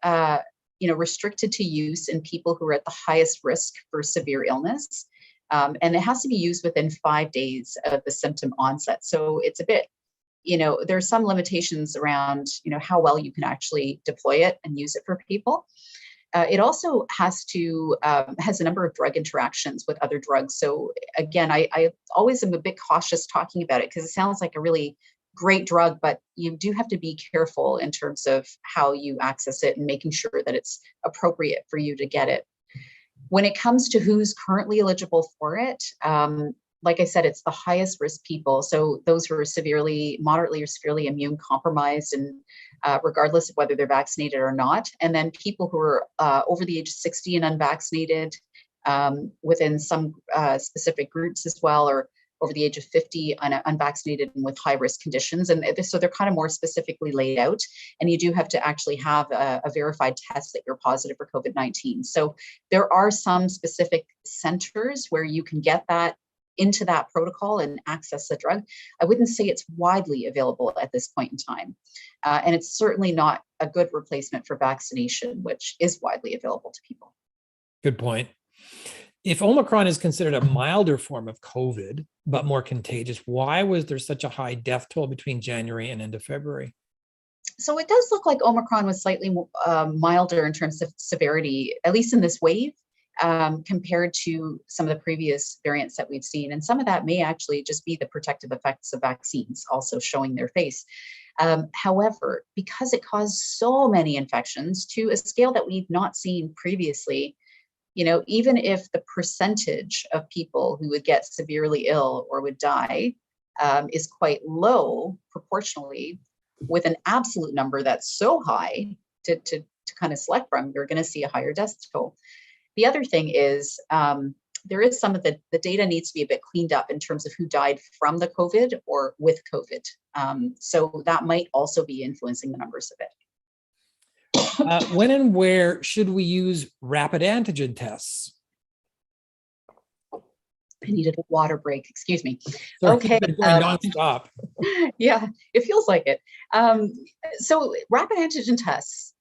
restricted to use in people who are at the highest risk for severe illness. And it has to be used within 5 days of the symptom onset. So it's a bit, there's some limitations around, how well you can actually deploy it and use it for people. It also has a number of drug interactions with other drugs. So again, I always am a bit cautious talking about it because it sounds like a really great drug, but you do have to be careful in terms of how you access it and making sure that it's appropriate for you to get it. When it comes to who's currently eligible for it, like I said, it's the highest risk people. So those who are moderately or severely immune compromised, and regardless of whether they're vaccinated or not. And then people who are over the age of 60 and unvaccinated, within some specific groups as well, or over the age of 50 unvaccinated and with high risk conditions. And so they're kind of more specifically laid out. And you do have to actually have a verified test that you're positive for COVID-19. So there are some specific centers where you can get that into that protocol and access the drug. I wouldn't say it's widely available at this point in time. And it's certainly not a good replacement for vaccination, which is widely available to people. Good point. If Omicron is considered a milder form of COVID, but more contagious, why was there such a high death toll between January and end of February? So it does look like Omicron was slightly milder in terms of severity, at least in this wave, compared to some of the previous variants that we've seen. And some of that may actually just be the protective effects of vaccines also showing their face. However, because it caused so many infections to a scale that we've not seen previously, even if the percentage of people who would get severely ill or would die is quite low proportionally, with an absolute number that's so high to kind of select from, you're going to see a higher death toll. The other thing is there is some of the data needs to be a bit cleaned up in terms of who died from the COVID or with COVID. So that might also be influencing the numbers a bit. When and where should we use rapid antigen tests? I needed a water break. Excuse me. Sorry, Okay. nonstop. Yeah, it feels like it. So rapid antigen tests,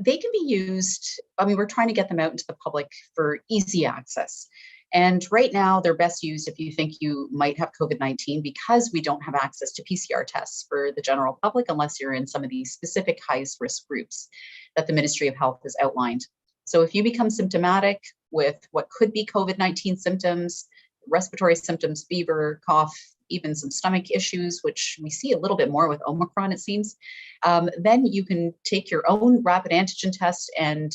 they can be used. I mean, we're trying to get them out into the public for easy access. And right now, they're best used if you think you might have COVID-19, because we don't have access to PCR tests for the general public unless you're in some of these specific highest risk groups that the Ministry of Health has outlined. So if you become symptomatic with what could be COVID-19 symptoms, respiratory symptoms, fever, cough, even some stomach issues, which we see a little bit more with Omicron, it seems, then you can take your own rapid antigen test and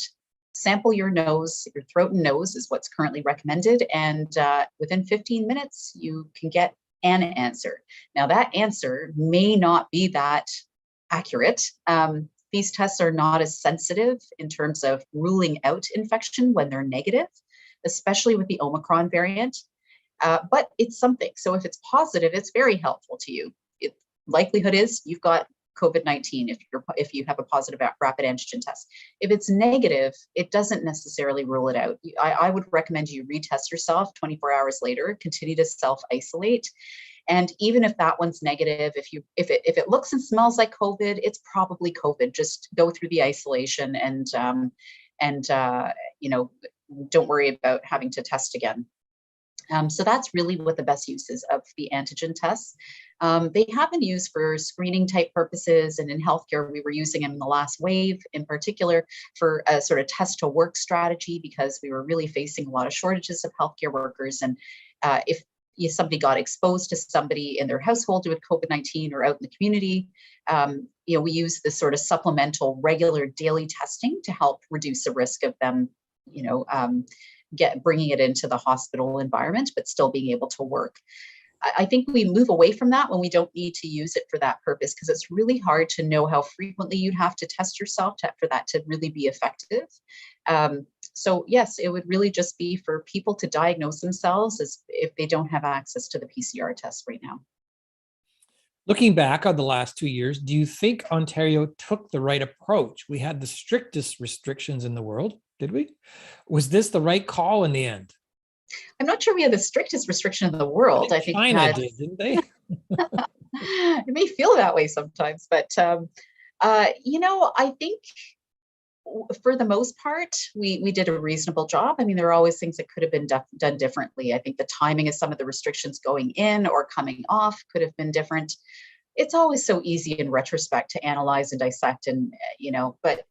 sample your nose. Your throat and nose is what's currently recommended. And within 15 minutes, you can get an answer. Now, that answer may not be that accurate. These tests are not as sensitive in terms of ruling out infection when they're negative, especially with the Omicron variant. But it's something. So if it's positive, it's very helpful to you. Likelihood is you've got COVID-19 if you have a positive rapid antigen test. If it's negative, it doesn't necessarily rule it out. I would recommend you retest yourself 24 hours later, continue to self-isolate. And even if that one's negative, if it looks and smells like COVID, it's probably COVID. Just go through the isolation and don't worry about having to test again. So that's really what the best use is of the antigen tests. They have been used for screening type purposes, and in healthcare, we were using them in the last wave, in particular for a sort of test to work strategy, because we were really facing a lot of shortages of healthcare workers. And if somebody got exposed to somebody in their household with COVID-19 or out in the community, we use this sort of supplemental regular daily testing to help reduce the risk of them, bringing it into the hospital environment, but still being able to work. I think we move away from that when we don't need to use it for that purpose, because it's really hard to know how frequently you'd have to test yourself for that to really be effective. So yes, it would really just be for people to diagnose themselves as if they don't have access to the PCR test right now. Looking back on the last 2 years, do you think Ontario took the right approach? We had the strictest restrictions in the world, did we? Was this the right call in the end? I'm not sure we had the strictest restriction in the world. I think China did, didn't they? It may feel that way sometimes, but I think for the most part, we did a reasonable job. I mean, there are always things that could have been done differently. I think the timing of some of the restrictions going in or coming off could have been different. It's always so easy in retrospect to analyze and dissect, and but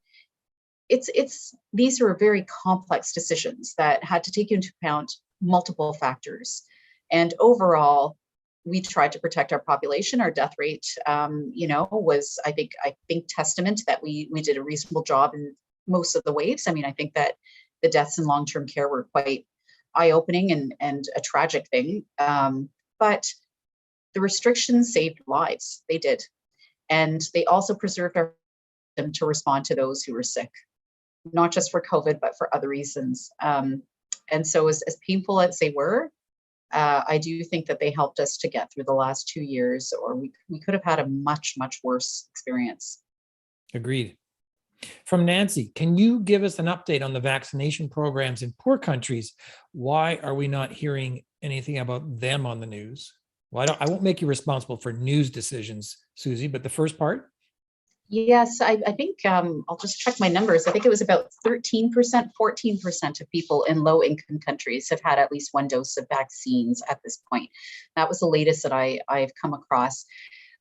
these are very complex decisions that had to take into account multiple factors. And overall, we tried to protect our population. Our death rate, was I think testament that we did a reasonable job in most of the waves. I mean, I think that the deaths in long-term care were quite eye-opening and a tragic thing. But the restrictions saved lives. They did. And they also preserved our freedom to respond to those who were sick, not just for COVID, but for other reasons. And so as painful as they were, I do think that they helped us to get through the last 2 years, or we could have had a much, much worse experience. Agreed. From Nancy, can you give us an update on the vaccination programs in poor countries? Why are we not hearing anything about them on the news? Well, I won't make you responsible for news decisions, Susy, but the first part? Yes, I think I'll just check my numbers. I think it was about 13%, 14% of people in low-income countries have had at least one dose of vaccines at this point. That was the latest that I've come across,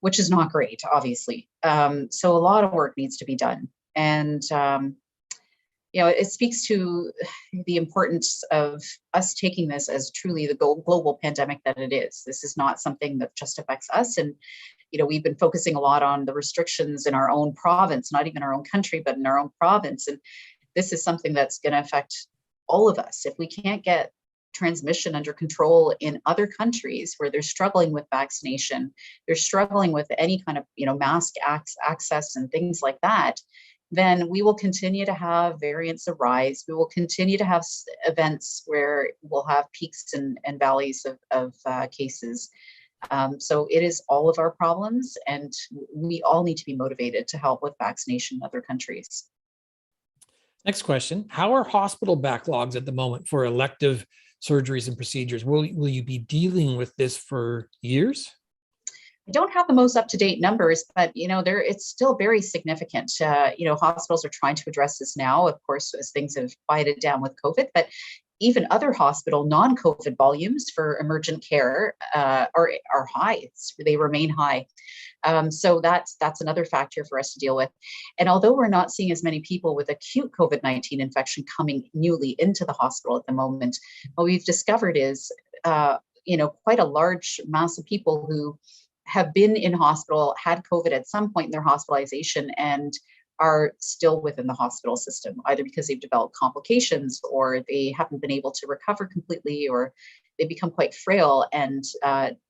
which is not great, obviously. So a lot of work needs to be done. And, it speaks to the importance of us taking this as truly the global pandemic that it is. This is not something that just affects us. And we've been focusing a lot on the restrictions in our own province, not even our own country, but in our own province. And this is something that's going to affect all of us. If we can't get transmission under control in other countries where they're struggling with vaccination, they're struggling with any kind of, mask access and things like that, then we will continue to have variants arise. We will continue to have events where we'll have peaks and valleys of cases. So it is all of our problems, and we all need to be motivated to help with vaccination in other countries. Next question. How are hospital backlogs at the moment for elective surgeries and procedures? Will you be dealing with this for years? I don't have the most up-to-date numbers, but it's still very significant. Hospitals are trying to address this now, of course, as things have quieted down with COVID, but even other hospital non-COVID volumes for emergent care are high. They remain high. So that's another factor for us to deal with. And although we're not seeing as many people with acute COVID-19 infection coming newly into the hospital at the moment, what we've discovered is quite a large mass of people who have been in hospital, had COVID at some point in their hospitalization, and are still within the hospital system, either because they've developed complications or they haven't been able to recover completely, or they become quite frail and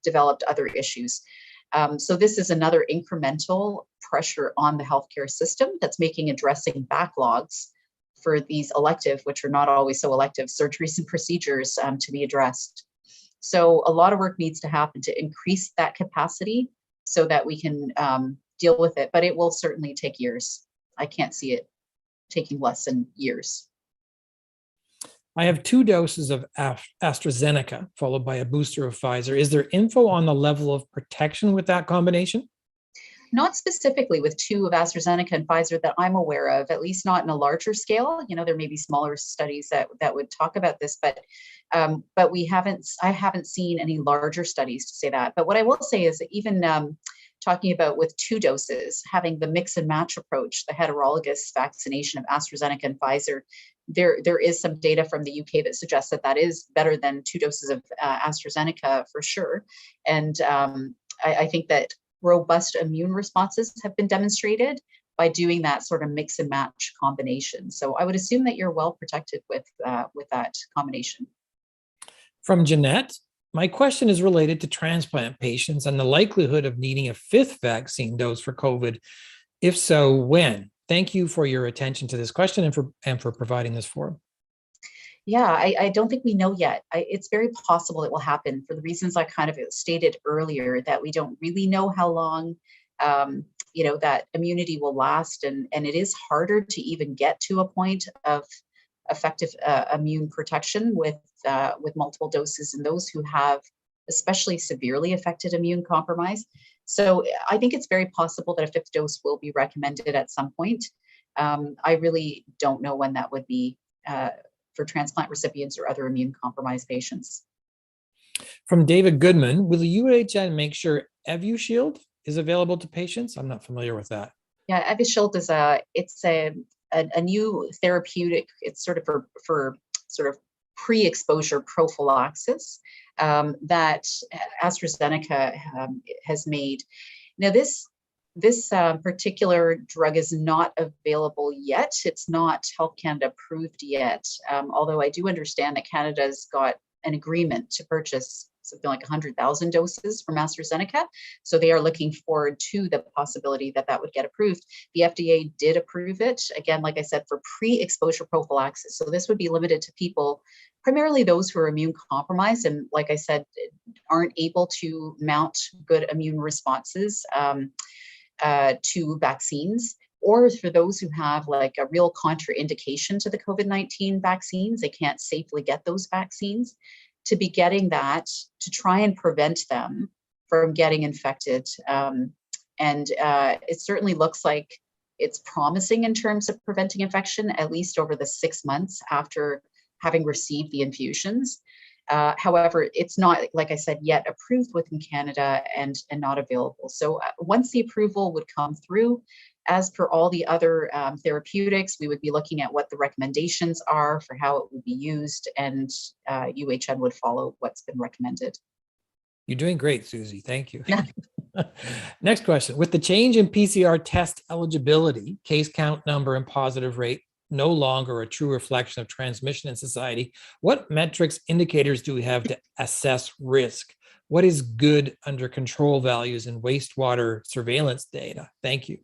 developed other issues. So this is another incremental pressure on the healthcare system that's making addressing backlogs for these elective, which are not always so elective, surgeries and procedures to be addressed. So a lot of work needs to happen to increase that capacity so that we can deal with it, but it will certainly take years. I can't see it taking less than years. I have 2 doses of AstraZeneca followed by a booster of Pfizer. Is there info on the level of protection with that combination? Not specifically with 2 of AstraZeneca and Pfizer that I'm aware of, at least not in a larger scale. There may be smaller studies that would talk about this, but I haven't seen any larger studies to say that. But what I will say is that even talking about with 2 doses, having the mix and match approach, the heterologous vaccination of AstraZeneca and Pfizer, there is some data from the UK that suggests that is better than 2 doses of AstraZeneca for sure. And I think that robust immune responses have been demonstrated by doing that sort of mix and match combination. So I would assume that you're well protected with that combination. From Jeanette, my question is related to transplant patients and the likelihood of needing a 5th vaccine dose for COVID. If so, when? Thank you for your attention to this question and for providing this forum. Yeah, I don't think we know yet. It's very possible it will happen for the reasons I kind of stated earlier, that we don't really know how long that immunity will last, and it is harder to even get to a point of effective immune protection with multiple doses in those who have especially severely affected immune compromise. So I think it's very possible that a 5th dose will be recommended at some point. I really don't know when that would be for transplant recipients or other immune compromised patients. From David Goodman, will the UHN make sure Evushield is available to patients? I'm not familiar with that. Yeah, Evushield is a new therapeutic. It's sort of for sort of pre-exposure prophylaxis that AstraZeneca has made. Now, this particular drug is not available yet. It's not Health Canada approved yet, although I do understand that Canada's got an agreement to purchase something like 100,000 doses from AstraZeneca. So they are looking forward to the possibility that would get approved. The FDA did approve it, again, like I said, for pre-exposure prophylaxis. So this would be limited to people, primarily those who are immune compromised and, like I said, aren't able to mount good immune responses to vaccines, or for those who have like a real contraindication to the COVID-19 vaccines, they can't safely get those vaccines, to be getting that to try and prevent them from getting infected. It certainly looks like it's promising in terms of preventing infection, at least over the 6 months after having received the infusions. However, it's not, like I said, yet approved within Canada and not available. So once the approval would come through, as per all the other therapeutics, we would be looking at what the recommendations are for how it would be used, and UHN would follow what's been recommended. You're doing great, Susy. Thank you. Next question. With the change in PCR test eligibility, case count number and positive rate no longer a true reflection of transmission in society, what metrics, indicators do we have to assess risk? What is good under control values in wastewater surveillance data? Thank you.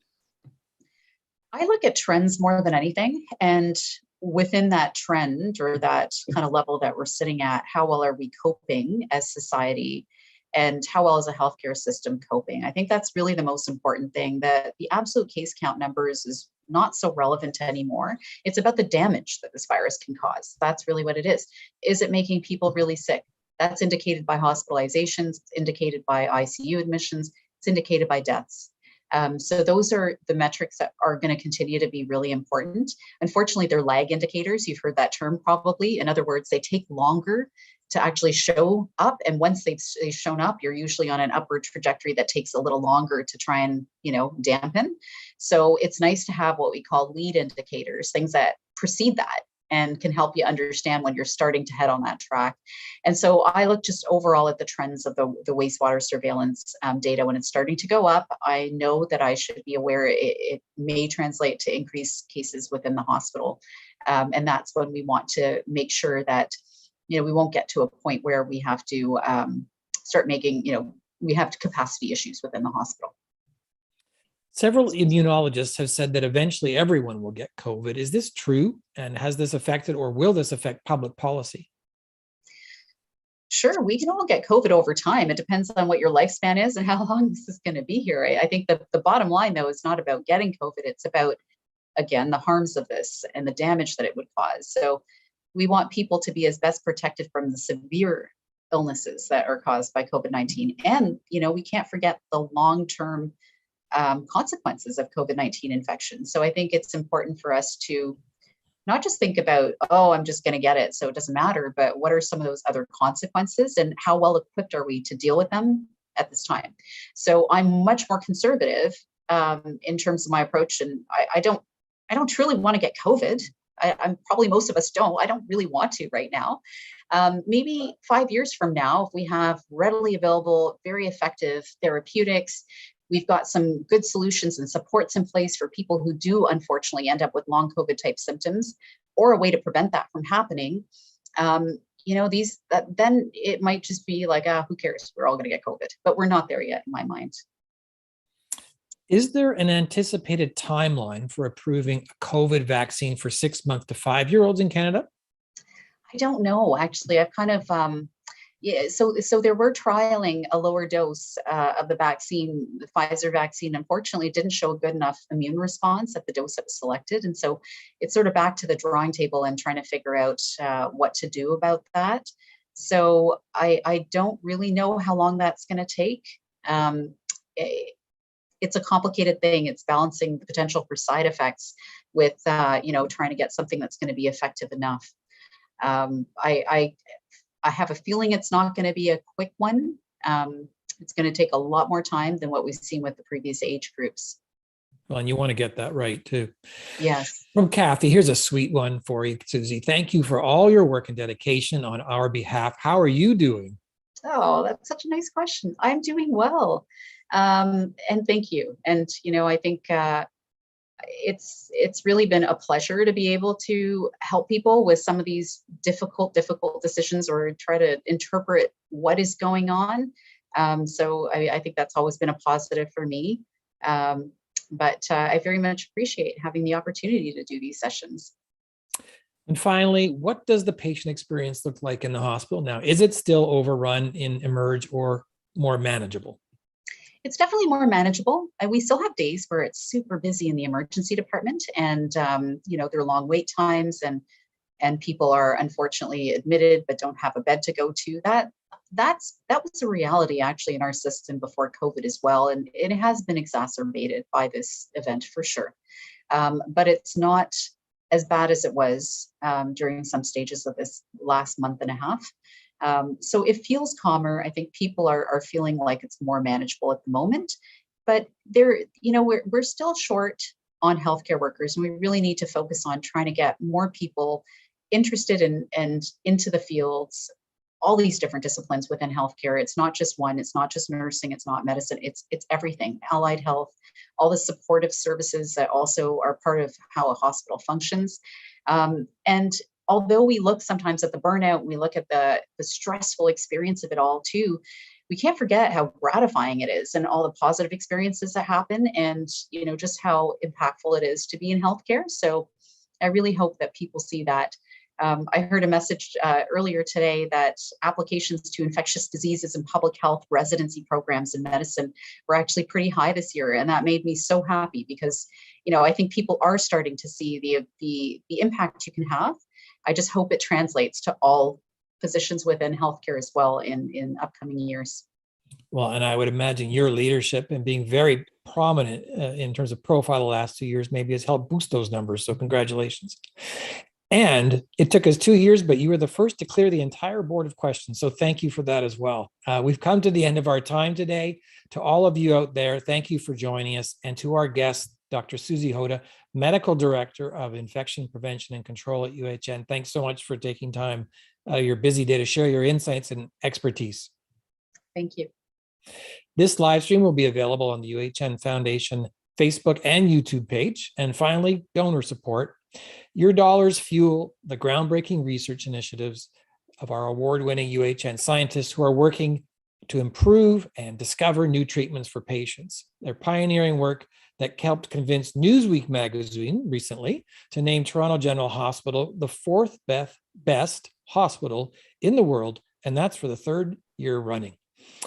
I look at trends more than anything. And within that trend, or that kind of level that we're sitting at, how well are we coping as society? And how well is the healthcare system coping? I think that's really the most important thing, that the absolute case count numbers is not so relevant anymore. It's about the damage that this virus can cause. That's really what it is. Is it making people really sick? That's indicated by hospitalizations, it's indicated by ICU admissions, it's indicated by deaths. So those are the metrics that are going to continue to be really important. Unfortunately, they're lag indicators. You've heard that term probably. In other words, they take longer to actually show up. And once they've shown up, you're usually on an upward trajectory that takes a little longer to try and, dampen. So it's nice to have what we call lead indicators, things that precede that and can help you understand when you're starting to head on that track. And so I look just overall at the trends of the wastewater surveillance data. When it's starting to go up, I know that I should be aware it may translate to increased cases within the hospital. And that's when we want to make sure that, we won't get to a point where we have to start making, we have capacity issues within the hospital. Several immunologists have said that eventually everyone will get COVID. Is this true? And has this affected, or will this affect public policy? Sure, we can all get COVID over time. It depends on what your lifespan is and how long this is going to be here. I think the bottom line, though, is not about getting COVID. It's about, again, the harms of this and the damage that it would cause. So we want people to be as best protected from the severe illnesses that are caused by COVID-19. And, we can't forget the long-term consequences of COVID-19 infection. So I think it's important for us to not just think about, oh, I'm just going to get it, so it doesn't matter, but what are some of those other consequences and how well equipped are we to deal with them at this time? So I'm much more conservative in terms of my approach. And I don't truly want to get COVID. I'm probably, most of us don't. I don't really want to right now. Maybe 5 years from now, if we have readily available, very effective therapeutics, we've got some good solutions and supports in place for people who do unfortunately end up with long COVID type symptoms, or a way to prevent that from happening. Then it might just be like, who cares? We're all going to get COVID, but we're not there yet in my mind. Is there an anticipated timeline for approving a COVID vaccine for 6 month to 5-year-olds in Canada? I don't know, actually. I've kind of, so there were trialing a lower dose of the vaccine. The Pfizer vaccine, unfortunately, didn't show a good enough immune response at the dose that was selected. And so it's sort of back to the drawing table and trying to figure out what to do about that. So I don't really know how long that's going to take. It's a complicated thing. It's balancing the potential for side effects with, trying to get something that's going to be effective enough. I have a feeling it's not going to be a quick one. It's going to take a lot more time than what we've seen with the previous age groups. Well, and you want to get that right too. Yes. From Kathy, here's a sweet one for you, Susie. Thank you for all your work and dedication on our behalf. How are you doing? Oh, that's such a nice question. I'm doing well. And thank you. And, I think it's really been a pleasure to be able to help people with some of these difficult decisions, or try to interpret what is going on. So I think that's always been a positive for me. But I very much appreciate having the opportunity to do these sessions. And finally, what does the patient experience look like in the hospital now? Is it still overrun in Emerge, or more manageable? It's definitely more manageable. And we still have days where it's super busy in the emergency department, and there are long wait times, and people are unfortunately admitted but don't have a bed to go to. That was a reality actually in our system before COVID as well, and it has been exacerbated by this event for sure. But it's not as bad as it was during some stages of this last month and a half. So it feels calmer. I think people are feeling like it's more manageable at the moment, but we're still short on healthcare workers, and we really need to focus on trying to get more people interested in and into the fields, all these different disciplines within healthcare. It's not just one, it's not just nursing, it's not medicine, it's everything, allied health, all the supportive services that also are part of how a hospital functions. And although we look sometimes at the burnout, we look at the stressful experience of it all too, we can't forget how gratifying it is and all the positive experiences that happen, and just how impactful it is to be in healthcare. So I really hope that people see that. I heard a message earlier today that applications to infectious diseases and public health residency programs in medicine were actually pretty high this year. And that made me so happy because, I think people are starting to see the impact you can have. I just hope it translates to all positions within healthcare as well in upcoming years. Well, and I would imagine your leadership and being very prominent in terms of profile the last 2 years maybe has helped boost those numbers. So congratulations. And it took us 2 years, but you were the first to clear the entire board of questions. So thank you for that as well. We've come to the end of our time today. To all of you out there, thank you for joining us. And to our guests, Dr. Susy Hota, Medical Director of Infection Prevention and Control at UHN. Thanks so much for taking time out of your busy day to share your insights and expertise. Thank you. This live stream will be available on the UHN Foundation Facebook and YouTube page. And finally, donor support. Your dollars fuel the groundbreaking research initiatives of our award-winning UHN scientists who are working to improve and discover new treatments for patients. Their pioneering work that helped convince Newsweek magazine recently to name Toronto General Hospital the fourth best hospital in the world, and that's for the third year running.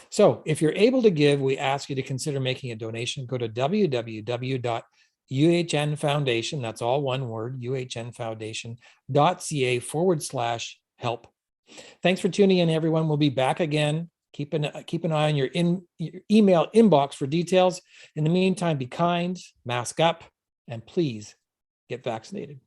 So if you're able to give, we ask you to consider making a donation. Go to www.uhnfoundation, that's all one word, uhnfoundation.ca/help. Thanks for tuning in, everyone. We'll be back again. Keep an eye on your email inbox for details. In the meantime, be kind, mask up, and please get vaccinated.